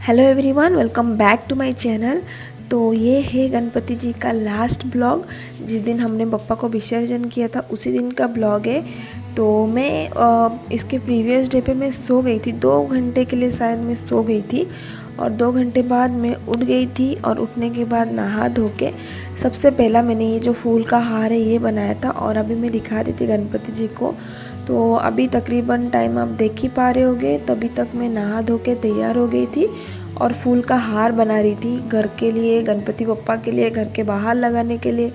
Hello everyone, welcome back to my channel. तो ये है गणपति जी का लास्ट ब्लॉग। जिस दिन हमने पप्पा को विसर्जन किया था उसी दिन का ब्लॉग है। तो मैं इसके प्रीवियस डे पे मैं सो गई थी, 2 घंटे के लिए शायद मैं सो गई थी। और 2 घंटे बाद मैं उठ गई थी और उठने के बाद नहा धो के सबसे पहला मैंने ये जो फूल का हार है ये बनाया था। और अभी मैं दिखा रही थी गणपति जी को। तो अभी तकरीबन टाइम आप देख ही पा रहे होगे, तभी तक मैं नहा धो के तैयार हो गई थी और फूल का हार बना रही थी घर के लिए, गणपति बप्पा के लिए, घर के बाहर लगाने के लिए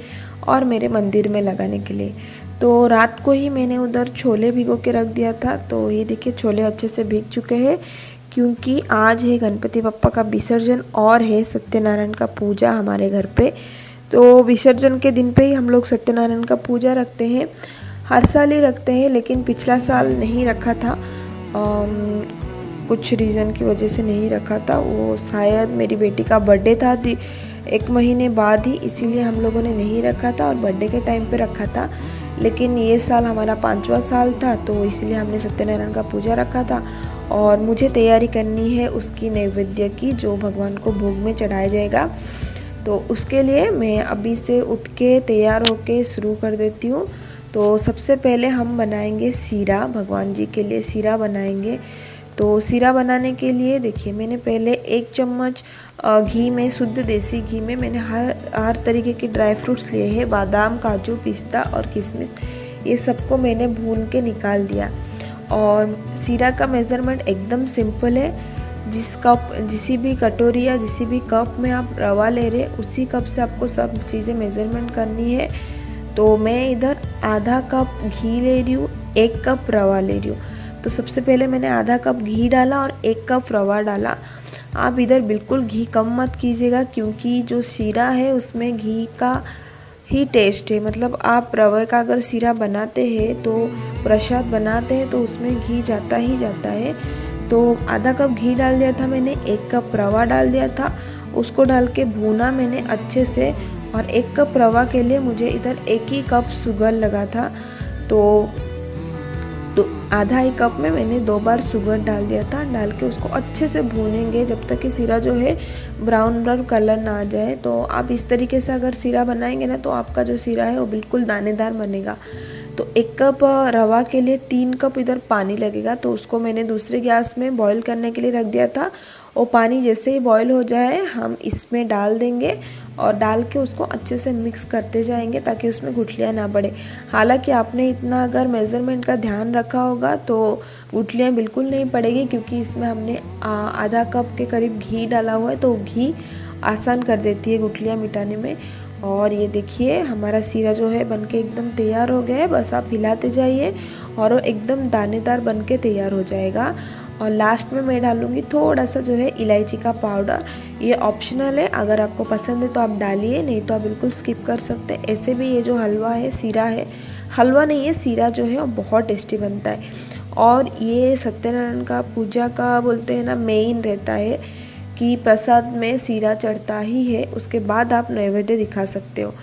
और मेरे मंदिर में लगाने के लिए। तो रात को ही मैंने उधर छोले भिगो के रख दिया था। तो ये देखिए छोले अच्छे से भीग चुके हैं, क्योंकि आज है गणपति बप्पा का विसर्जन और है सत्यनारायण का पूजा हमारे घर पे। तो विसर्जन के दिन पे ही हम लोग सत्यनारायण का पूजा रखते हैं, हर साल ही रखते हैं, लेकिन पिछला साल नहीं रखा था। कुछ रीज़न की वजह से नहीं रखा था, वो शायद मेरी बेटी का बर्थडे था 1 महीने बाद ही, इसीलिए हम लोगों ने नहीं रखा था और बर्थडे के टाइम पे रखा था। लेकिन ये साल हमारा 5वां साल था, तो इसलिए हमने सत्यनारायण का पूजा रखा था। और मुझे तैयारी करनी है उसकी नैवेद्य की, जो भगवान को भोग में चढ़ाया जाएगा। तो उसके लिए मैं अभी से उठ के तैयार होके शुरू कर देती हूँ। तो सबसे पहले हम बनाएंगे सीरा, भगवान जी के लिए सीरा बनाएंगे। तो सीरा बनाने के लिए देखिए, मैंने पहले 1 चम्मच घी में, शुद्ध देसी घी में मैंने हर तरीके के ड्राई फ्रूट्स लिए हैं, बादाम, काजू, पिस्ता और किशमिश। ये सबको मैंने भून के निकाल दिया। और सीरा का मेज़रमेंट एकदम सिंपल है। जिसी भी कटोरी या जिसी भी कप में आप रवा ले रहे, उसी कप से आपको सब चीज़ें मेज़रमेंट करनी है। तो मैं इधर आधा कप घी ले रही हूँ, 1 कप रवा ले रही हूँ। तो सबसे पहले मैंने आधा कप घी डाला और 1 कप रवा डाला। आप इधर बिल्कुल घी कम मत कीजिएगा, क्योंकि जो सीरा है उसमें घी का ही टेस्ट है। मतलब आप रवे का अगर सीरा बनाते हैं, तो प्रसाद बनाते हैं, तो उसमें घी जाता ही जाता है। तो आधा कप घी डाल दिया था मैंने, 1 कप रवा डाल दिया था, उसको डाल के भूना मैंने अच्छे से। और 1 कप रवा के लिए मुझे इधर 1 ही कप शुगर लगा था। तो आधा ही कप में मैंने 2 बार शुगर डाल दिया था। डाल के उसको अच्छे से भूनेंगे जब तक कि सीरा जो है ब्राउन ब्राउन कलर ना आ जाए। तो आप इस तरीके से अगर सीरा बनाएंगे ना, तो आपका जो सीरा है वो बिल्कुल दानेदार बनेगा। तो 1 कप रवा के लिए 3 कप इधर पानी लगेगा। तो उसको मैंने दूसरे गैस में बॉईल करने के लिए रख दिया था। वो पानी जैसे ही बॉईल हो जाए, हम इसमें डाल देंगे और डाल के उसको अच्छे से मिक्स करते जाएंगे, ताकि उसमें गुठलियाँ ना पड़े। हालांकि आपने इतना अगर मेज़रमेंट का ध्यान रखा होगा तो गुठलियाँ बिल्कुल नहीं पड़ेगी, क्योंकि इसमें हमने आधा कप के करीब घी डाला हुआ है। तो घी आसान कर देती है गुठलियाँ मिटाने में। और ये देखिए हमारा सीरा जो है बनके एकदम तैयार हो गया है। बस आप हिलाते जाइए और वो एकदम दानेदार बनके तैयार हो जाएगा। और लास्ट में मैं डालूँगी थोड़ा सा जो है इलायची का पाउडर। ये ऑप्शनल है, अगर आपको पसंद है तो आप डालिए, नहीं तो आप बिल्कुल स्किप कर सकते हैं। ऐसे भी ये जो हलवा है, सीरा है, हलवा नहीं है सीरा जो है, वो बहुत टेस्टी बनता है। और ये सत्यनारायण का पूजा का बोलते हैं ना, मेन रहता है कि प्रसाद में सीरा चढ़ता ही है, उसके बाद आप नैवेद्य दिखा सकते हो।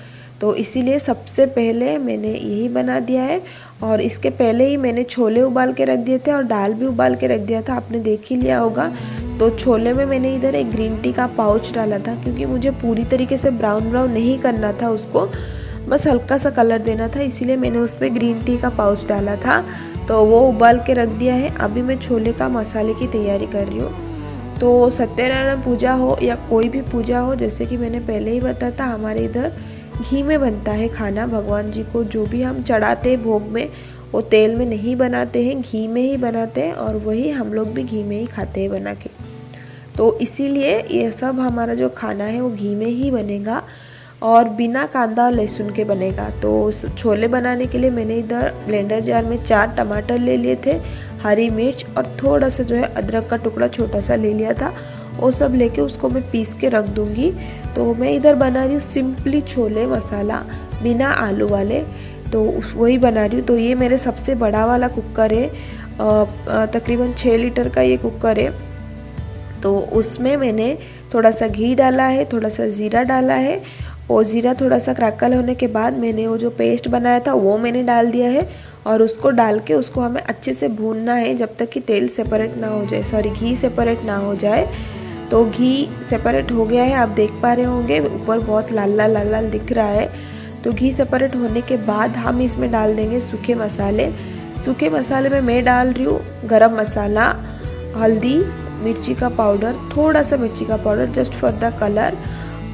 तो इसीलिए सबसे पहले मैंने यही बना दिया है। और इसके पहले ही मैंने छोले उबाल के रख दिए थे और दाल भी उबाल के रख दिया था, आपने देख ही लिया होगा। तो छोले में मैंने इधर एक ग्रीन टी का पाउच डाला था, क्योंकि मुझे पूरी तरीके से ब्राउन ब्राउन नहीं करना था उसको, बस हल्का सा कलर देना था, इसीलिए मैंने उस पर ग्रीन टी का पाउच डाला था। तो वो उबाल के रख दिया है। अभी मैं छोले का मसाले की तैयारी कर रही हूँ। तो सत्यनारायण पूजा हो या कोई भी पूजा हो, जैसे कि मैंने पहले ही बताया था, हमारे इधर घी में बनता है खाना। भगवान जी को जो भी हम चढ़ाते हैं भोग में, वो तेल में नहीं बनाते हैं, घी में ही बनाते हैं। और वही हम लोग भी घी में ही खाते हैं बना के। तो इसीलिए ये सब हमारा जो खाना है वो घी में ही बनेगा और बिना कांदा और लहसुन के बनेगा। तो छोले बनाने के लिए मैंने इधर ब्लेंडर जार में 4 टमाटर ले लिए थे, हरी मिर्च और थोड़ा सा जो है अदरक का टुकड़ा छोटा सा ले लिया था। वो सब लेके उसको मैं पीस के रख दूँगी। तो मैं इधर बना रही हूँ सिंपली छोले मसाला, बिना आलू वाले। तो वही बना रही हूँ। तो ये मेरे सबसे बड़ा वाला कुकर है, तकरीबन 6 लीटर का ये कुकर है। तो उसमें मैंने थोड़ा सा घी डाला है, थोड़ा सा ज़ीरा डाला है। और ज़ीरा थोड़ा सा क्रैकल होने के बाद मैंने वो जो पेस्ट बनाया था वो मैंने डाल दिया है। और उसको डाल के उसको हमें अच्छे से भूनना है जब तक कि तेल सेपरेट ना हो जाए, सॉरी घी सेपरेट ना हो जाए। तो घी सेपरेट हो गया है, आप देख पा रहे होंगे ऊपर बहुत लाल लाल लाल लाल दिख रहा है। तो घी सेपरेट होने के बाद हम इसमें डाल देंगे सूखे मसाले। सूखे मसाले में मैं डाल रही हूँ गरम मसाला, हल्दी, मिर्ची का पाउडर, थोड़ा सा मिर्ची का powder just for the colour,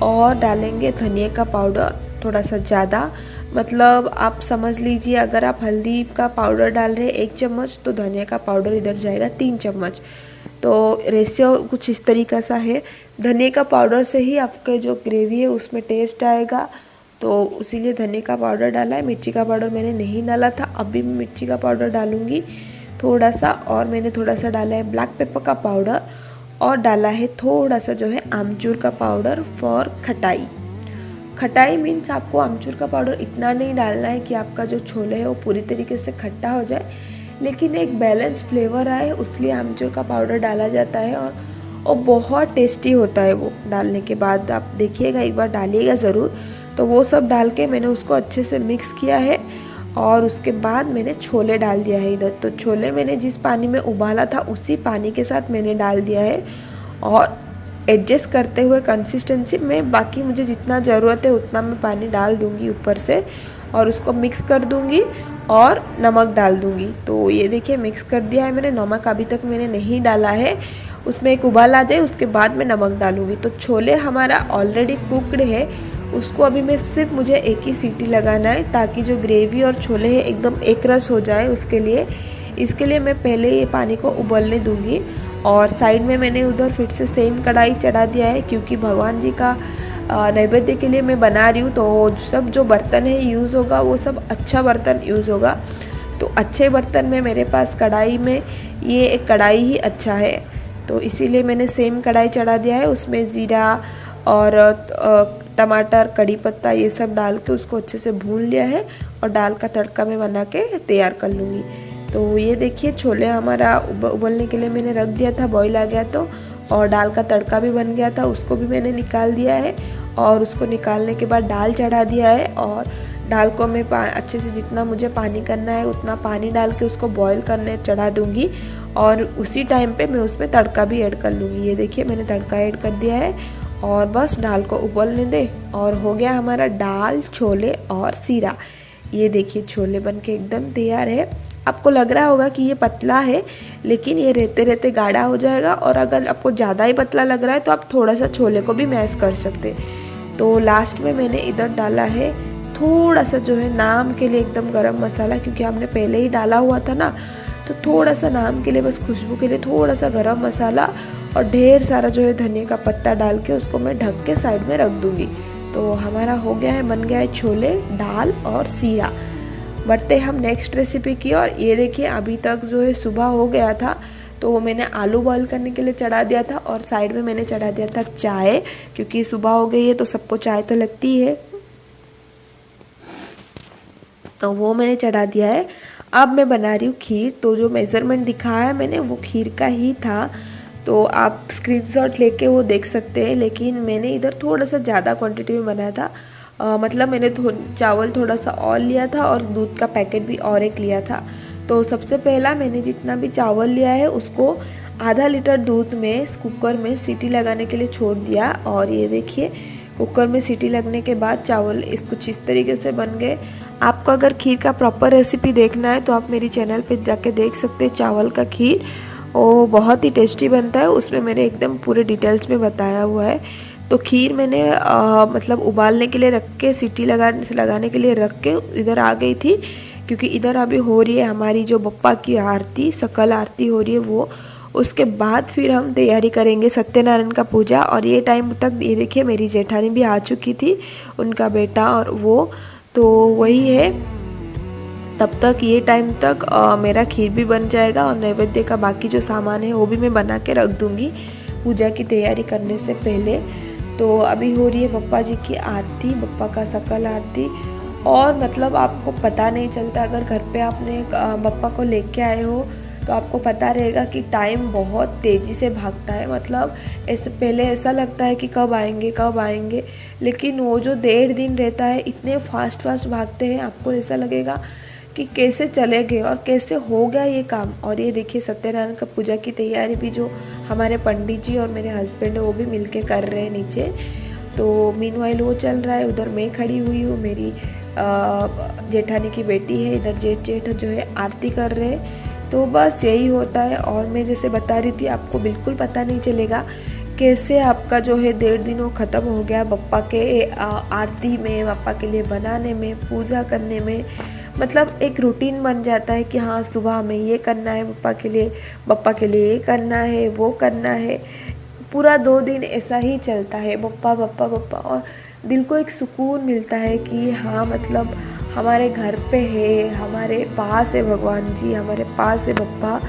और डालेंगे धनिया का पाउडर थोड़ा सा ज़्यादा। मतलब आप समझ लीजिए अगर आप हल्दी का पाउडर डाल रहे हैं 1 चम्मच तो धनिया का पाउडर इधर जाएगा 3 चम्मच। तो रेशियो कुछ इस तरीक़ा सा है। धनिया का पाउडर से ही आपका जो ग्रेवी है उसमें टेस्ट आएगा, तो इसीलिए धनिया का पाउडर डाला है। मिर्ची का पाउडर मैंने नहीं डाला था, अभी मैं मिर्ची का पाउडर डालूँगी थोड़ा सा। और मैंने थोड़ा सा डाला है ब्लैक पेपर का पाउडर, और डाला है थोड़ा सा जो है आमचूर का पाउडर फॉर खटाई। खटाई मीन्स आपको आमचूर का पाउडर इतना नहीं डालना है कि आपका जो छोले है वो पूरी तरीके से खट्टा हो जाए, लेकिन एक बैलेंस फ्लेवर आए उसलिए आमचूर का पाउडर डाला जाता है। और बहुत टेस्टी होता है वो डालने के बाद, आप देखिएगा एक बार डालिएगा ज़रूर। तो वो सब डाल के मैंने उसको अच्छे से मिक्स किया है, और उसके बाद मैंने छोले डाल दिया है इधर। तो छोले मैंने जिस पानी में उबाला था उसी पानी के साथ मैंने डाल दिया है, और एडजस्ट करते हुए कंसिस्टेंसी में बाकी मुझे जितना ज़रूरत है उतना मैं पानी डाल दूँगी ऊपर से, और उसको मिक्स कर दूँगी और नमक डाल दूँगी। तो ये देखिए मिक्स कर दिया है मैंने, नमक अभी तक मैंने नहीं डाला है, उसमें एक उबाल आ जाए उसके बाद मैं नमक डालूँगी। तो छोले हमारा ऑलरेडी कुकड है, उसको अभी मैं सिर्फ मुझे एक ही सीटी लगाना है ताकि जो ग्रेवी और छोले है एकदम एक रस हो जाए। इसके लिए मैं पहले ये पानी को उबलने दूँगी। और साइड में मैंने उधर फिर से सेम कढ़ाई चढ़ा दिया है, क्योंकि भगवान जी का नैवेद्य के लिए मैं बना रही हूँ। तो सब जो बर्तन है यूज़ होगा वो सब अच्छा बर्तन यूज़ होगा। तो अच्छे बर्तन में मेरे पास कढ़ाई में ये एक कढ़ाई ही अच्छा है, तो इसीलिए मैंने सेम कढ़ाई चढ़ा दिया है। उसमें ज़ीरा और टमाटर, कड़ी पत्ता ये सब डाल के उसको अच्छे से भून लिया है, और दाल का तड़का मैं बना के तैयार कर लूँगी। तो ये देखिए छोले हमारा उबलने के लिए मैंने रख दिया था, बॉईल आ गया तो, और दाल का तड़का भी बन गया था, उसको भी मैंने निकाल दिया है। और उसको निकालने के बाद दाल चढ़ा दिया है, और दाल को मैं अच्छे से जितना मुझे पानी करना है उतना पानी डाल के उसको बॉईल करने चढ़ा दूँगी, और उसी टाइम पे मैं उसमें तड़का भी ऐड कर लूँगी। ये देखिए मैंने तड़का ऐड कर दिया है, और बस दाल को उबलने दे, और हो गया हमारा दाल, छोले और सीरा। ये देखिए छोले बन के एकदम तैयार है। आपको लग रहा होगा कि ये पतला है, लेकिन ये रहते रहते गाढ़ा हो जाएगा, और अगर आपको ज़्यादा ही पतला लग रहा है तो आप थोड़ा सा छोले को भी मैश कर सकते। तो लास्ट में मैंने इधर डाला है थोड़ा सा जो है नाम के लिए एकदम गरम मसाला, क्योंकि हमने पहले ही डाला हुआ था ना, तो थोड़ा सा नाम के लिए, बस खुशबू के लिए थोड़ा सा गरम मसाला, और ढेर सारा जो है धनिया का पत्ता डाल के उसको मैं ढक के साइड में रख दूँगी। तो हमारा हो गया है, बन गया है छोले, दाल और सीरा। बढ़ते हम नेक्स्ट रेसिपी की। और ये देखिए अभी तक जो है सुबह हो गया था, तो मैंने आलू बॉईल करने के लिए चढ़ा दिया था, और साइड में मैंने चढ़ा दिया था चाय, क्योंकि सुबह हो गई है तो सबको चाय तो लगती है, तो वो मैंने चढ़ा दिया है। अब मैं बना रही हूँ खीर। तो जो मेज़रमेंट दिखाया है मैंने वो खीर का ही था, तो आप स्क्रीनशॉट लेके वो देख सकते हैं। लेकिन मैंने इधर थोड़ा सा ज़्यादा क्वांटिटी में बनाया था, मतलब मैंने चावल थोड़ा सा और लिया था, और दूध का पैकेट भी और एक लिया था। तो सबसे पहला मैंने जितना भी चावल लिया है उसको आधा लीटर दूध में कुकर में सीटी लगाने के लिए छोड़ दिया। और ये देखिए कुकर में सीटी लगने के बाद चावल कुछ इस तरीके से बन गए। आपको अगर खीर का प्रॉपर रेसिपी देखना है तो आप मेरी चैनल पे जाके देख सकते हैं। चावल का खीर वो बहुत ही टेस्टी बनता है, उसमें मैंने एकदम पूरे डिटेल्स में बताया हुआ है। तो खीर मैंने मतलब उबालने के लिए रख के, सीटी लगाने के लिए रख के इधर आ गई थी, क्योंकि इधर अभी हो रही है हमारी जो बप्पा की आरती, सकल आरती हो रही है वो। उसके बाद फिर हम तैयारी करेंगे सत्यनारायण का पूजा। और ये टाइम तक ये देखिए मेरी जेठानी भी आ चुकी थी, उनका बेटा और वो, तो वही है। तब तक ये टाइम तक मेरा खीर भी बन जाएगा, और नैवेद्य का बाकी जो सामान है वो भी मैं बना के रख दूँगी पूजा की तैयारी करने से पहले। तो अभी हो रही है बप्पा जी की आरती, बप्पा का सकल आरती। और मतलब आपको पता नहीं चलता, अगर घर पे आपने बप्पा को लेके आए हो तो आपको पता रहेगा कि टाइम बहुत तेज़ी से भागता है। मतलब ऐसे पहले ऐसा लगता है कि कब आएंगे कब आएंगे, लेकिन वो जो 1.5 दिन रहता है इतने फास्ट भागते हैं, आपको ऐसा लगेगा कि कैसे चले गए और कैसे हो गया ये काम। और ये देखिए सत्यनारायण का पूजा की तैयारी भी जो हमारे पंडित जी और मेरे हस्बैंड है वो भी मिलके कर रहे हैं नीचे। तो मीनवाइल वो चल रहा है, उधर मैं खड़ी हुई हूँ, मेरी जेठानी की बेटी है, इधर जेठ जो है आरती कर रहे हैं। तो बस यही होता है। और मैं जैसे बता रही थी आपको बिल्कुल पता नहीं चलेगा कैसे आपका जो है 1.5 दिन वो ख़त्म हो गया बप्पा के आरती में, बप्पा के लिए बनाने में, पूजा करने में। मतलब एक रूटीन बन जाता है कि हाँ सुबह में ये करना है बप्पा के लिए ये करना है, वो करना है। पूरा 2 दिन ऐसा ही चलता है, बप्पा बप्पा बप्पा। और दिल को एक सुकून मिलता है कि हाँ मतलब हमारे घर पे है, हमारे पास है भगवान जी, हमारे पास है बप्पा।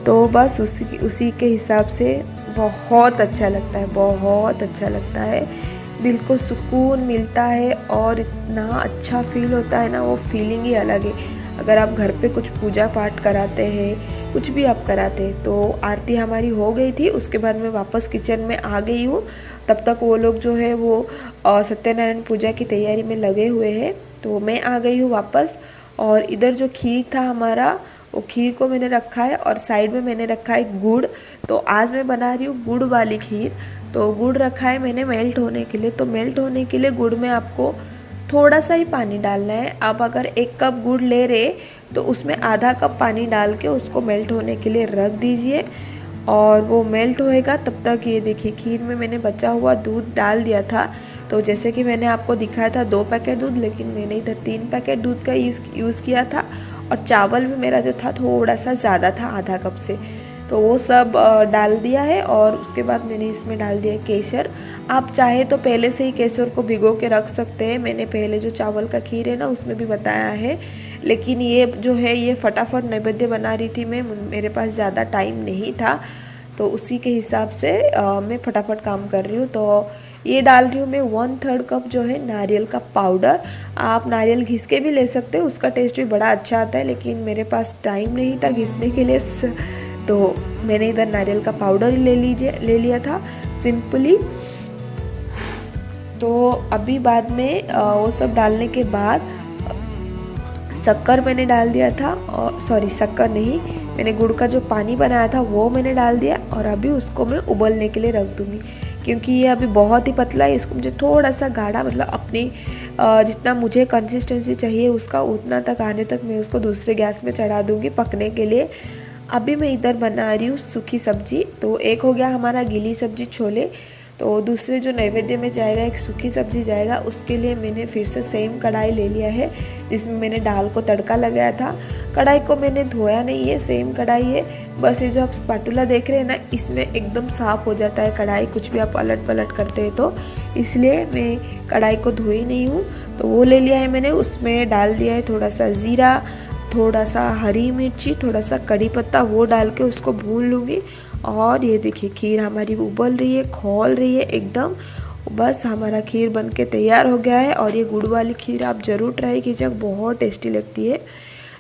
तो बस उसी के हिसाब से बहुत अच्छा लगता है, बहुत अच्छा लगता है। दिल को सुकून मिलता है और इतना अच्छा फील होता है ना, वो फीलिंग ही अलग है। अगर आप घर पे कुछ पूजा पाठ कराते हैं, कुछ भी आप कराते हैं। तो आरती हमारी हो गई थी, उसके बाद मैं वापस किचन में आ गई हूँ। तब तक वो लोग जो है वो सत्यनारायण पूजा की तैयारी में लगे हुए हैं। तो मैं आ गई हूँ वापस। और इधर जो खीर था हमारा, वो खीर को मैंने रखा है और साइड में मैंने रखा है गुड़। तो आज मैं बना रही हूँ गुड़ वाली खीर। तो गुड़ रखा है मैंने मेल्ट होने के लिए। तो मेल्ट होने के लिए गुड़ में आपको थोड़ा सा ही पानी डालना है। आप अगर 1 कप गुड़ ले रहे तो उसमें आधा कप पानी डाल के उसको मेल्ट होने के लिए रख दीजिए। और वो मेल्ट होएगा तब तक ये देखिए खीर में मैंने बचा हुआ दूध डाल दिया था। तो जैसे कि मैंने आपको दिखाया था 2 पैकेट दूध, लेकिन मैंने इधर 3 पैकेट दूध का यूज़ किया था। और चावल भी मेरा जो था थोड़ा सा ज़्यादा था, आधा कप से। तो वो सब डाल दिया है। और उसके बाद मैंने इसमें डाल दिया केसर। आप चाहे तो पहले से ही केसर को भिगो के रख सकते हैं। मैंने पहले जो चावल का खीर है ना उसमें भी बताया है। लेकिन ये जो है ये फटाफट नैवेद्य बना रही थी मैं, मेरे पास ज़्यादा टाइम नहीं था। तो उसी के हिसाब से मैं फटाफट काम कर रही हूँ। तो ये डाल रही हूँ मैं 1/3 कप जो है नारियल का पाउडर। आप नारियल घिस के भी ले सकते हो, उसका टेस्ट भी बड़ा अच्छा आता है। लेकिन मेरे पास टाइम नहीं था घिसने के लिए, तो मैंने इधर नारियल का पाउडर ले लिया था सिंपली। तो अभी बाद में वो सब डालने के बाद शक्कर मैंने डाल दिया था। और सॉरी शक्कर नहीं, मैंने गुड़ का जो पानी बनाया था वो मैंने डाल दिया। और अभी उसको मैं उबलने के लिए रख दूँगी, क्योंकि ये अभी बहुत ही पतला है। इसको मुझे थोड़ा सा गाढ़ा, मतलब अपनी जितना मुझे कंसिस्टेंसी चाहिए उसका उतना तक आने तक मैं उसको दूसरे गैस में चढ़ा दूँगी पकने के लिए। अभी मैं इधर बना रही हूँ सूखी सब्जी। तो एक हो गया हमारा गीली सब्जी छोले। तो दूसरे जो नैवेद्य में जाएगा एक सूखी सब्जी जाएगा, उसके लिए मैंने फिर से सेम कढ़ाई ले लिया है जिसमें मैंने दाल को तड़का लगाया था। कढ़ाई को मैंने धोया नहीं है, सेम कढ़ाई है। बस ये जो आप स्पैटुला देख रहे हैं ना, इसमें एकदम साफ़ हो जाता है कढ़ाई, कुछ भी आप पलट पलट करते हैं तो। इसलिए मैं कढ़ाई को धोई नहीं हूँ। तो वो ले लिया है मैंने, उसमें डाल दिया है थोड़ा सा ज़ीरा, थोड़ा सा हरी मिर्ची, थोड़ा सा कड़ी पत्ता, वो डाल के उसको भून लूँगी। और ये देखिए खीर हमारी उबल रही है, खौल रही है एकदम। बस हमारा खीर बन के तैयार हो गया है। और ये गुड़ वाली खीर आप ज़रूर ट्राई कीजिएगा, बहुत टेस्टी लगती है।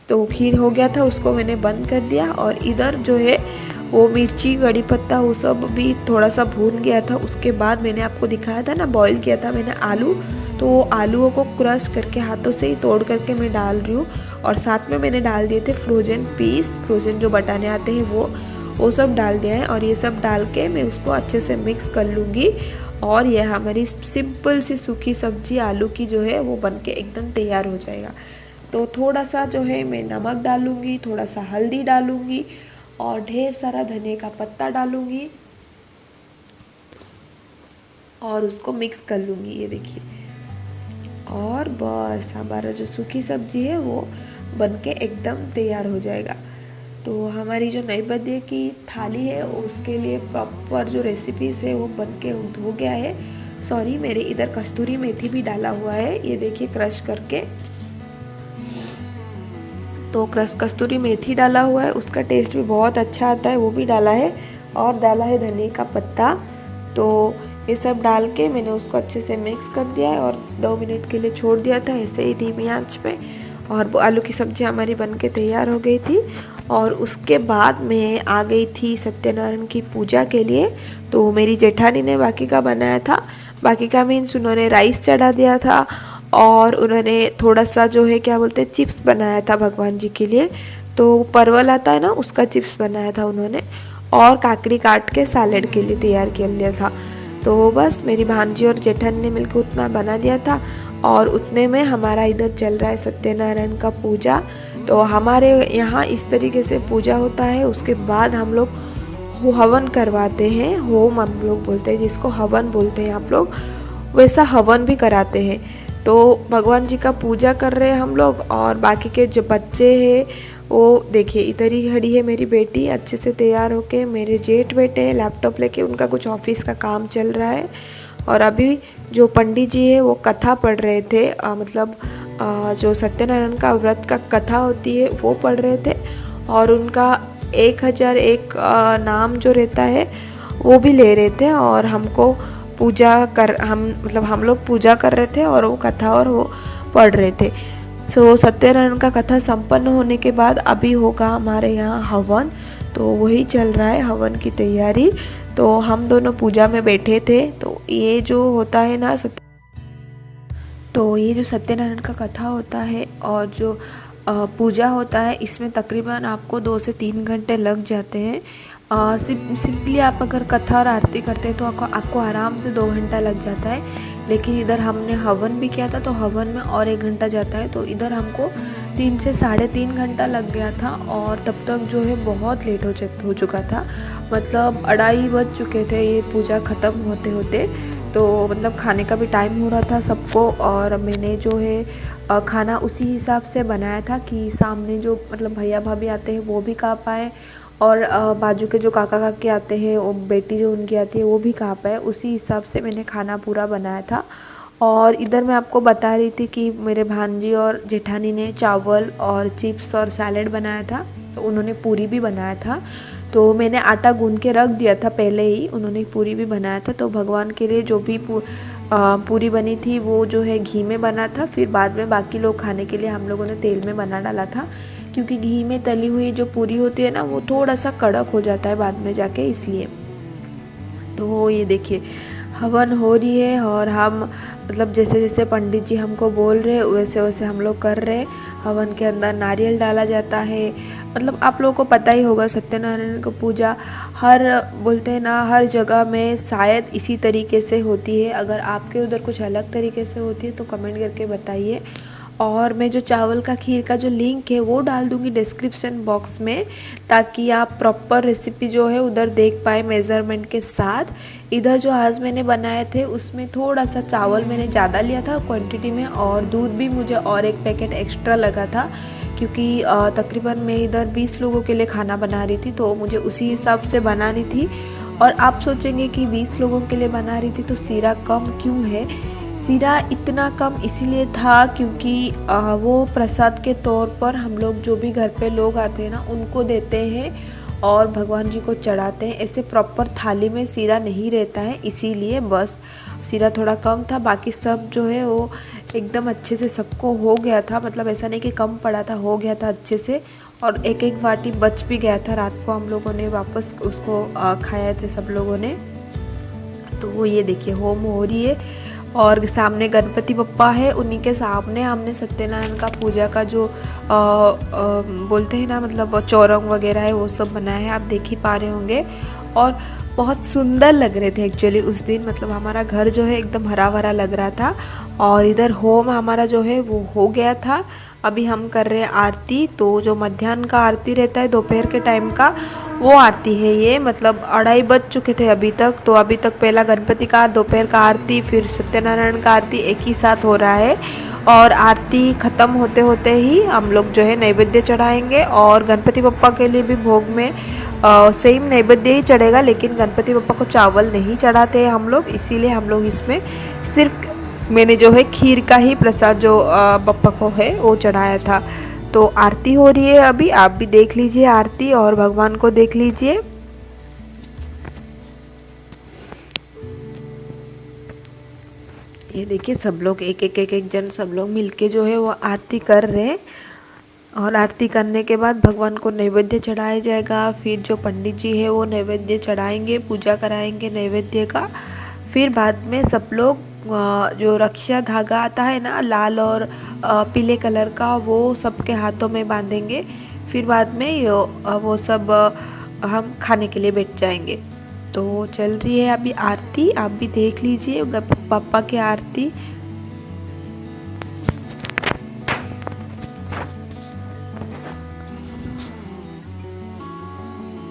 तो खीर हो गया था, उसको मैंने बंद कर दिया। और इधर जो है वो मिर्ची कड़ी पत्ता वो सब भी थोड़ा सा भून गया था। उसके बाद मैंने आपको दिखाया था ना, बॉईल किया था मैंने आलू। तो वो आलूओं को क्रश करके हाथों से ही तोड़ करके मैं डाल रही हूँ। और साथ में मैंने डाल दिए थे फ्रोजन पीस, फ्रोजन जो बटाने आते हैं वो सब डाल दिया है। और ये सब डाल के मैं उसको अच्छे से मिक्स कर लूँगी। और यह हमारी सिंपल सी सूखी सब्जी आलू की जो है वो बन के एकदम तैयार हो जाएगा। तो थोड़ा सा जो है मैं नमक डालूँगी, थोड़ा सा हल्दी डालूँगी और ढेर सारा धनिया का पत्ता डालूँगी और उसको मिक्स कर लूँगी। ये देखिए, और बस हमारा जो सूखी सब्जी है वो बन के एकदम तैयार हो जाएगा। तो हमारी जो नैवेद्य की थाली है उसके लिए प्रॉपर जो रेसिपीज़ है वो बन के हो गया है। सॉरी, मेरे इधर कस्तूरी मेथी भी डाला हुआ है, ये देखिए क्रश करके। तो कस्तूरी मेथी डाला हुआ है, उसका टेस्ट भी बहुत अच्छा आता है, वो भी डाला है। और डाला है धनिया का पत्ता। तो ये सब डाल के मैंने उसको अच्छे से मिक्स कर दिया है और 2 मिनट के लिए छोड़ दिया था ऐसे ही धीमी आंच पे। और आलू की सब्ज़ी हमारी बन के तैयार हो गई थी। और उसके बाद मैं आ गई थी सत्यनारायण की पूजा के लिए। तो मेरी जेठानी ने बाकी का बनाया था, बाकी का मीन्स उन्होंने राइस चढ़ा दिया था और उन्होंने थोड़ा सा जो है क्या बोलते हैं चिप्स बनाया था भगवान जी के लिए। तो परवल आता है ना, उसका चिप्स बनाया था उन्होंने, और काकड़ी काट के सैलेड के लिए तैयार कर लिया था। तो बस मेरी भांजी और जेठन ने मिलकर उतना बना दिया था। और उतने में हमारा इधर चल रहा है सत्यनारायण का पूजा। तो हमारे यहाँ इस तरीके से पूजा होता है। उसके बाद हम लोग हवन करवाते हैं, होम हम लोग बोलते हैं जिसको, हवन बोलते हैं आप लोग, वैसा हवन भी कराते हैं। तो भगवान जी का पूजा कर रहे हैं हम लोग। और बाकी के जो बच्चे हैं वो देखिए इधर ही खड़ी है मेरी बेटी अच्छे से तैयार होके। मेरे जेठ बेटे हैं लैपटॉप लेके, उनका कुछ ऑफिस का काम चल रहा है। और अभी जो पंडित जी है वो कथा पढ़ रहे थे, मतलब जो सत्यनारायण का व्रत का कथा होती है वो पढ़ रहे थे। और उनका 1001 नाम जो रहता है वो भी ले रहे थे। और हमको हम लोग पूजा कर रहे थे और वो कथा और वो पढ़ रहे थे। तो सत्यनारायण का कथा संपन्न होने के बाद अभी होगा हमारे यहाँ हवन। तो वही चल रहा है हवन की तैयारी। तो हम दोनों पूजा में बैठे थे। तो ये जो होता है ना ये जो सत्यनारायण का कथा होता है और जो पूजा होता है, इसमें तकरीबन आपको 2 से 3 घंटे लग जाते हैं। सिंपली आप अगर कथा और आरती करते हैं तो आपको आराम से 2 घंटा लग जाता है। लेकिन इधर हमने हवन भी किया था तो हवन में और 1 घंटा जाता है। तो इधर हमको 3 से 3.5 घंटा लग गया था। और तब तक जो है बहुत लेट हो चुका था, मतलब 2:30 बज चुके थे ये पूजा ख़त्म होते होते। तो मतलब खाने का भी टाइम हो रहा था सबको। और मैंने जो है खाना उसी हिसाब से बनाया था कि सामने जो मतलब भैया भाभी आते हैं वो भी खा पाए, और बाजू के जो काका काकी आते हैं वो बेटी जो उनकी आती है वो भी खा पाए। उसी हिसाब से मैंने खाना पूरा बनाया था। और इधर मैं आपको बता रही थी कि मेरे भांजी और जेठानी ने चावल और चिप्स और सैलेड बनाया था। तो उन्होंने पूरी भी बनाया था। तो मैंने आटा गूंद के रख दिया था पहले ही, उन्होंने पूरी भी बनाया था। तो भगवान के लिए जो भी पूरी बनी थी वो जो है घी में बना था। फिर बाद में बाकी लोग खाने के लिए हम लोगों ने तेल में बना डाला था, क्योंकि घी में तली हुई जो पूरी होती है ना वो थोड़ा सा कड़क हो जाता है बाद में जाके, इसलिए। तो ये देखिए हवन हो रही है और हम मतलब जैसे जैसे पंडित जी हमको बोल रहे हैं वैसे वैसे हम लोग कर रहे हैं। हवन के अंदर नारियल डाला जाता है। मतलब आप लोगों को पता ही होगा सत्यनारायण की पूजा हर बोलते हैं ना हर जगह में शायद इसी तरीके से होती है। अगर आपके उधर कुछ अलग तरीके से होती है तो कमेंट करके बताइए। और मैं जो चावल का खीर का जो लिंक है वो डाल दूँगी डिस्क्रिप्शन बॉक्स में, ताकि आप प्रॉपर रेसिपी जो है उधर देख पाए मेज़रमेंट के साथ। इधर जो आज मैंने बनाए थे उसमें थोड़ा सा चावल मैंने ज़्यादा लिया था क्वांटिटी में, और दूध भी मुझे और 1 पैकेट एक्स्ट्रा लगा था, क्योंकि तकरीबन मैं इधर 20 लोगों के लिए खाना बना रही थी तो मुझे उसी हिसाब से बनानी थी। और आप सोचेंगे कि 20 लोगों के लिए बना रही थी तो सीरा कम क्यों है। सीरा इतना कम इसीलिए था क्योंकि वो प्रसाद के तौर पर हम लोग जो भी घर पे लोग आते हैं ना उनको देते हैं और भगवान जी को चढ़ाते हैं। ऐसे प्रॉपर थाली में सीरा नहीं रहता है, इसीलिए बस सीरा थोड़ा कम था। बाकी सब जो है वो एकदम अच्छे से सबको हो गया था, मतलब ऐसा नहीं कि कम पड़ा था, हो गया था अच्छे से। और 1-1 बाटी बच भी गया था, रात को हम लोगों ने वापस उसको खाया थे सब लोगों ने। तो वो ये देखिए होम हो रही है और सामने गणपति बप्पा है, उन्हीं के सामने हमने सत्यनारायण का पूजा का जो बोलते हैं ना मतलब चौरंग वगैरह है वो सब बनाया है, आप देख ही पा रहे होंगे। और बहुत सुंदर लग रहे थे एक्चुअली उस दिन, मतलब हमारा घर जो है एकदम हरा भरा लग रहा था। और इधर होम हमारा जो है वो हो गया था। अभी हम कर रहे हैं आरती। तो जो मध्याह्न का आरती रहता है दोपहर के टाइम का वो आरती है ये, मतलब 2:30 बज चुके थे अभी तक। तो अभी तक पहला गणपति का दोपहर का आरती फिर सत्यनारायण का आरती एक ही साथ हो रहा है। और आरती ख़त्म होते होते ही हम लोग जो है नैवेद्य चढ़ाएंगे। और गणपति बप्पा के लिए भी भोग में सेम नैवेद्य ही चढ़ेगा, लेकिन गणपति बप्पा को चावल नहीं चढ़ाते हम लोग, इसीलिए हम लोग इसमें सिर्फ मैंने जो है खीर का ही प्रसाद जो बप्पा को है वो चढ़ाया था। तो आरती हो रही है अभी, आप भी देख लीजिए आरती और भगवान को देख लीजिए। ये देखिए सब लोग एक जन सब लोग मिलके जो है वो आरती कर रहे हैं। और आरती करने के बाद भगवान को नैवेद्य चढ़ाया जाएगा। फिर जो पंडित जी है वो नैवेद्य चढ़ाएंगे, पूजा कराएंगे नैवेद्य का। फिर बाद में सब लोग जो रक्षा धागा आता है ना लाल और पीले कलर का, वो सबके हाथों में बांधेंगे। फिर बाद में वो सब हम खाने के लिए बैठ जाएंगे। तो चल रही है अभी आरती, आप भी देख लीजिए पापा की आरती।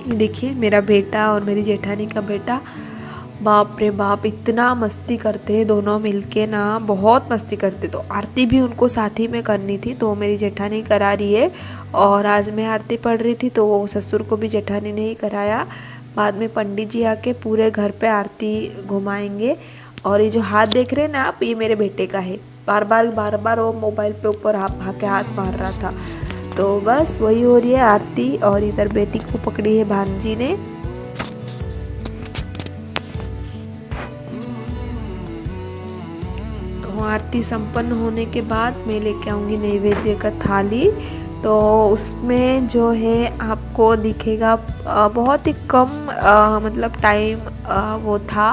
देखिए मेरा बेटा और मेरी जेठानी का बेटा, बाप रे बाप इतना मस्ती करते हैं दोनों मिलके ना, बहुत मस्ती करते। तो आरती भी उनको साथ ही में करनी थी, तो मेरी जेठानी करा रही है। और आज मैं आरती पढ़ रही थी तो वो ससुर को भी जेठानी ने ही कराया। बाद में पंडित जी आके पूरे घर पे आरती घुमाएंगे। और ये जो हाथ देख रहे हैं ना आप, ये मेरे बेटे का है। बार बार वो मोबाइल पे ऊपर हाथ मार रहा था। तो बस वही हो रही है आरती। और इधर बेटी को पकड़ी है भांजी ने। आरती संपन्न होने के बाद मैं लेके आऊँगी नैवेद्य का थाली। तो उसमें जो है आपको दिखेगा बहुत ही कम मतलब टाइम वो था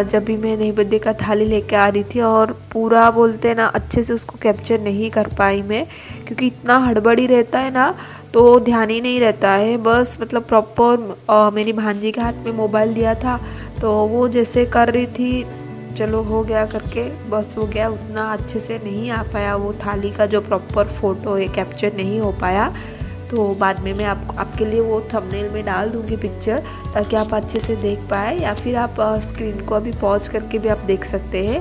जब भी मैं नैवेद्य का थाली लेके आ रही थी। और पूरा बोलते ना अच्छे से उसको कैप्चर नहीं कर पाई मैं, क्योंकि इतना हड़बड़ी रहता है ना, तो ध्यान ही नहीं रहता है। बस मतलब प्रॉपर मेरी भांजी के हाथ में मोबाइल दिया था, तो वो जैसे कर रही थी चलो हो गया करके बस हो गया। उतना अच्छे से नहीं आ पाया, वो थाली का जो प्रॉपर फोटो है कैप्चर नहीं हो पाया। तो बाद में मैं आपके लिए वो थंबनेल में डाल दूंगी पिक्चर, ताकि आप अच्छे से देख पाए, या फिर आप स्क्रीन को अभी पॉज करके भी आप देख सकते हैं।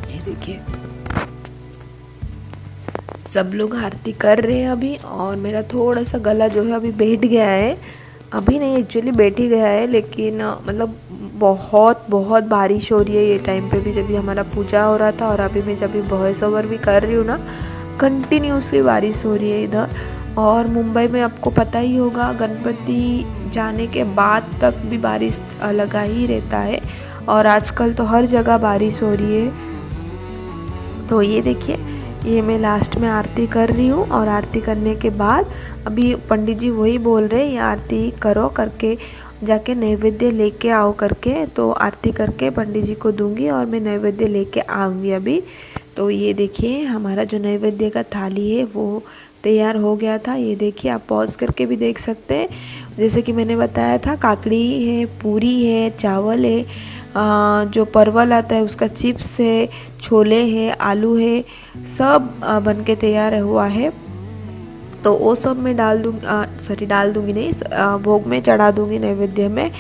ये देखिए सब लोग आरती कर रहे हैं अभी। और मेरा थोड़ा सा गला जो है अभी बैठ गया है, अभी नहीं एक्चुअली बैठ ही गया है, लेकिन मतलब बहुत बहुत बारिश हो रही है ये टाइम पे भी, जब भी हमारा पूजा हो रहा था। और अभी मैं जब भी वॉइस ओवर भी कर रही हूँ ना, कंटिन्यूसली बारिश हो रही है इधर। और मुंबई में आपको पता ही होगा गणपति जाने के बाद तक भी बारिश लगा ही रहता है। और आजकल तो हर जगह बारिश हो रही है। तो ये देखिए ये मैं लास्ट में आरती कर रही हूँ। और आरती करने के बाद अभी पंडित जी वही बोल रहे ये आरती करो करके, जाके नैवेद्य लेके आओ करके। तो आरती करके पंडित जी को दूंगी और मैं नैवेद्य लेके आऊँगी अभी। तो ये देखिए हमारा जो नैवेद्य का थाली है वो तैयार हो गया था। ये देखिए आप पॉज करके भी देख सकते हैं। जैसे कि मैंने बताया था, काकड़ी है, पूरी है, चावल है, जो परवल आता है उसका चिप्स है, छोले है, आलू है, सब बन के तैयार हुआ है। तो वो सब मैं डाल दूँगी नहीं, भोग में चढ़ा दूँगी नैवेद्य में।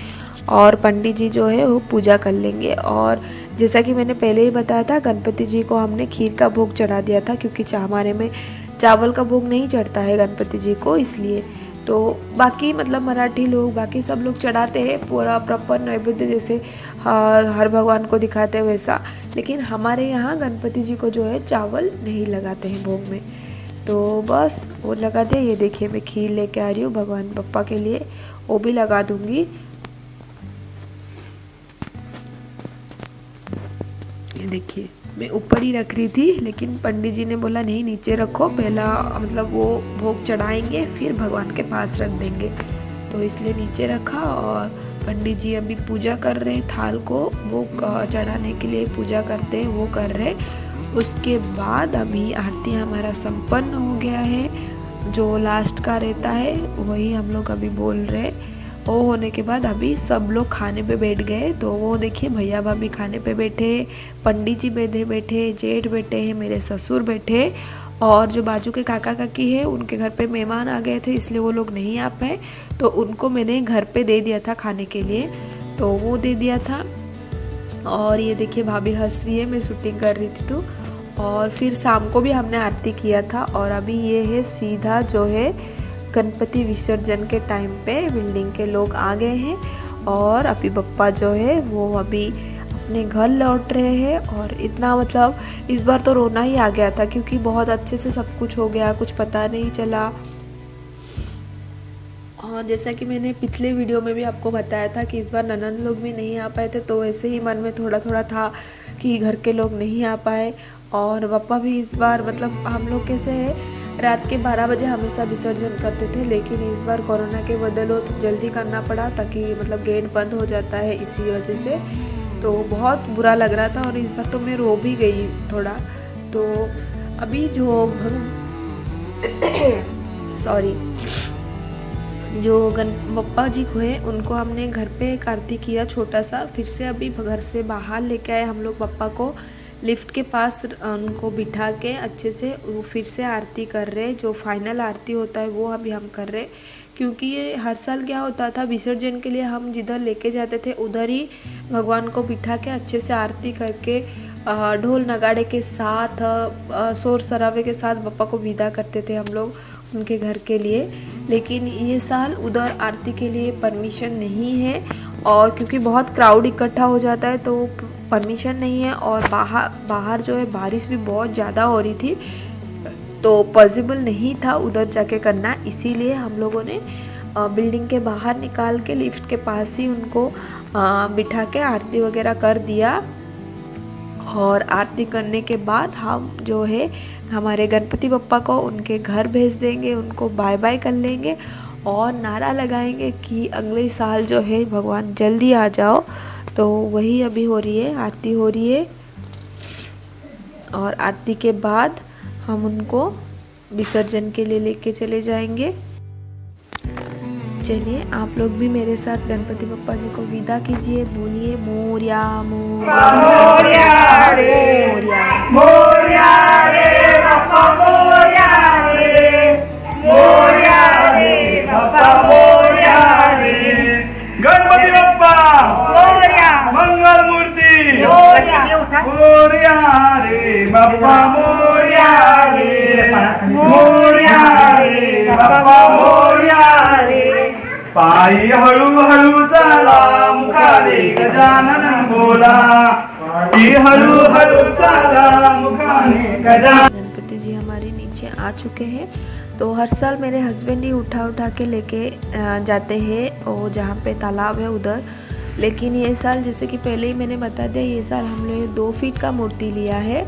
और पंडित जी जो है वो पूजा कर लेंगे। और जैसा कि मैंने पहले ही बताया था, गणपति जी को हमने खीर का भोग चढ़ा दिया था, क्योंकि हमारे में चावल का भोग नहीं चढ़ता है गणपति जी को, इसलिए। तो बाकी मतलब मराठी लोग बाकी सब लोग चढ़ाते हैं पूरा प्रॉपर नैवेद्य, जैसे हर भगवान को दिखाते हैं वैसा। लेकिन हमारे यहाँ गणपति जी को जो है चावल नहीं लगाते हैं भोग में। तो बस वो लगा दिया। ये देखिए मैं खीर लेके आ रही हूँ भगवान पप्पा के लिए, वो भी लगा दूंगी। ये देखिए मैं ऊपर ही रख रही थी, लेकिन पंडित जी ने बोला नहीं नीचे रखो, पहला मतलब वो भोग चढ़ाएंगे फिर भगवान के पास रख देंगे, तो इसलिए नीचे रखा। और पंडित जी अभी पूजा कर रहे हैं, थाल को वो चढ़ाने के लिए पूजा करते हैं वो कर रहे। उसके बाद अभी आरती हमारा संपन्न हो गया है। जो लास्ट का रहता है वही हम लोग अभी बोल रहे। वो होने के बाद अभी सब लोग खाने पे बैठ गए। तो वो देखिए भैया भाभी खाने पे बैठे, पंडित जी बैठे, जेठ बैठे हैं, मेरे ससुर बैठे। और जो बाजू के काका काकी है उनके घर पे मेहमान आ गए थे, इसलिए वो लोग नहीं आ पाए। तो उनको मैंने घर पे दे दिया था खाने के लिए, तो वो दे दिया था। और ये देखिए भाभी हंस रही है, मैं शूटिंग कर रही थी तो। और फिर शाम को भी हमने आरती किया था। और अभी ये है सीधा जो है गणपति विसर्जन के टाइम पे बिल्डिंग के लोग आ गए हैं। और अभी पप्पा जो है वो अभी अपने घर लौट रहे हैं। और इतना मतलब इस बार तो रोना ही आ गया था, क्योंकि बहुत अच्छे से सब कुछ हो गया, कुछ पता नहीं चला। और जैसा कि मैंने पिछले वीडियो में भी आपको बताया था कि इस बार ननंद लोग भी नहीं आ पाए थे, तो वैसे ही मन में थोड़ा थोड़ा था कि घर के लोग नहीं आ पाए। और पापा भी इस बार मतलब हम लोग कैसे है रात के 12 बजे हमेशा विसर्जन करते थे, लेकिन इस बार कोरोना के बदौलत जल्दी करना पड़ा, ताकि मतलब गेट बंद हो जाता है इसी वजह से। तो बहुत बुरा लग रहा था और इस बार तो मैं रो भी गई थोड़ा। तो अभी जो जो बप्पा जी को है उनको हमने घर पे एक आरती किया छोटा सा। फिर से अभी घर से बाहर लेके आए हम लोग बप्पा को, लिफ्ट के पास उनको बिठा के अच्छे से फिर से आरती कर रहे। जो फाइनल आरती होता है वो अभी हम कर रहे, क्योंकि ये हर साल क्या होता था, विसर्जन के लिए हम जिधर लेके जाते थे उधर ही भगवान को बिठा के अच्छे से आरती करके ढोल नगाड़े के साथ शोर शराबे के साथ बप्पा को विदा करते थे हम लोग उनके घर के लिए। लेकिन ये साल उधर आरती के लिए परमिशन नहीं है, और क्योंकि बहुत क्राउड इकट्ठा हो जाता है तो परमिशन नहीं है। और बाहर जो है बारिश भी बहुत ज़्यादा हो रही थी, तो पॉसिबल नहीं था उधर जाके करना। इसीलिए हम लोगों ने बिल्डिंग के बाहर निकाल के लिफ्ट के पास ही उनको बिठा के आरती वगैरह कर दिया। और आरती करने के बाद हम जो है हमारे गणपति बप्पा को उनके घर भेज देंगे, उनको बाय बाय कर लेंगे और नारा लगाएंगे कि अगले साल जो है भगवान जल्दी आ जाओ। तो वही अभी हो रही है, आरती हो रही है। और आरती के बाद हम उनको विसर्जन के लिए लेके चले जाएंगे। चलिए आप लोग भी मेरे साथ गणपति बप्पा जी को विदा कीजिए। बोलिए मोरया मोरया रे मोरया रे बप्पा मोरया रे मोरया रे बप्पा मोरया रे। गणपति बप्पा मोरया, मंगल मूर्ति मोरया रे बप्पा मोरया रे मोरया रे बप्पा मोरया रे। पायी हळूहळू चला मुखाने गजानन बोला, पायी हळूहळू चला मुखाने गजानन। गणपति जी हमारे नीचे आ चुके हैं। तो हर साल मेरे हस्बैंड ही उठा के लेके जाते हैं और जहाँ पे तालाब है उधर। लेकिन ये साल जैसे कि पहले ही मैंने बता दिया, ये साल हमने 2 फीट का मूर्ति लिया है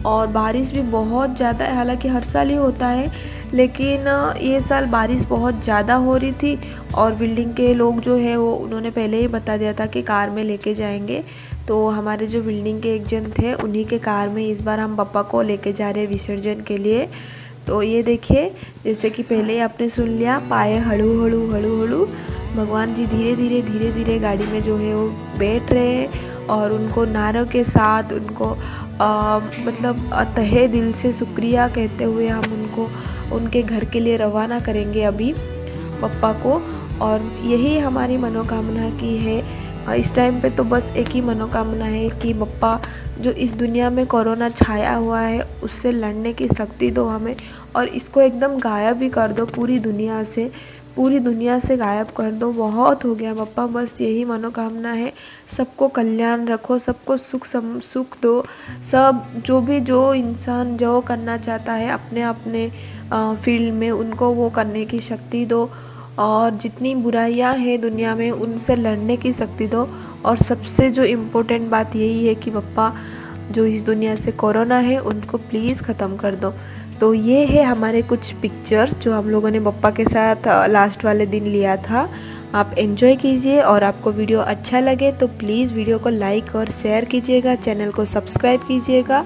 और बारिश भी बहुत ज़्यादा है। हालांकि हर साल ही होता है, लेकिन ये साल बारिश बहुत ज़्यादा हो रही थी। और बिल्डिंग के लोग जो है वो उन्होंने पहले ही बता दिया था कि कार में लेके जाएंगे। तो हमारे जो बिल्डिंग के एक जन थे उन्हीं के कार में इस बार हम बप्पा को लेके जा रहे हैं विसर्जन के लिए। तो ये देखिए, जैसे कि पहले ही आपने सुन लिया, पाए हड़ू हड़ू हड़ू हड़ू भगवान जी धीरे धीरे गाड़ी में जो है वो बैठ रहे हैं। और उनको नारों के साथ उनको मतलब तहे दिल से शुक्रिया कहते हुए हम उनको उनके घर के लिए रवाना करेंगे अभी बप्पा को। और यही हमारी मनोकामना की है इस टाइम पे। तो बस एक ही मनोकामना है कि बप्पा जो इस दुनिया में कोरोना छाया हुआ है उससे लड़ने की शक्ति दो हमें, और इसको एकदम गायब भी कर दो पूरी दुनिया से गायब कर दो। बहुत हो गया बप्पा, बस यही मनोकामना है। सबको कल्याण रखो, सबको सुख दो। सब जो इंसान जो करना चाहता है अपने अपने फील्ड में उनको वो करने की शक्ति दो। और जितनी बुराइयां हैं दुनिया में उनसे लड़ने की शक्ति दो। और सबसे जो इम्पोर्टेंट बात यही है कि बप्पा जो इस दुनिया से कोरोना है उनको प्लीज़ ख़त्म कर दो। तो ये है हमारे कुछ पिक्चर्स जो हम लोगों ने बप्पा के साथ लास्ट वाले दिन लिया था। आप एंजॉय कीजिए, और आपको वीडियो अच्छा लगे तो प्लीज़ वीडियो को लाइक और शेयर कीजिएगा, चैनल को सब्सक्राइब कीजिएगा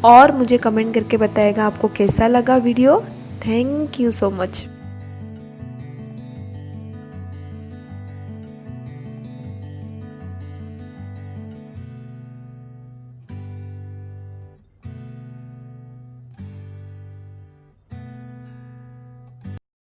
और मुझे कमेंट करके बताइएगा आपको कैसा लगा video. Thank you so much.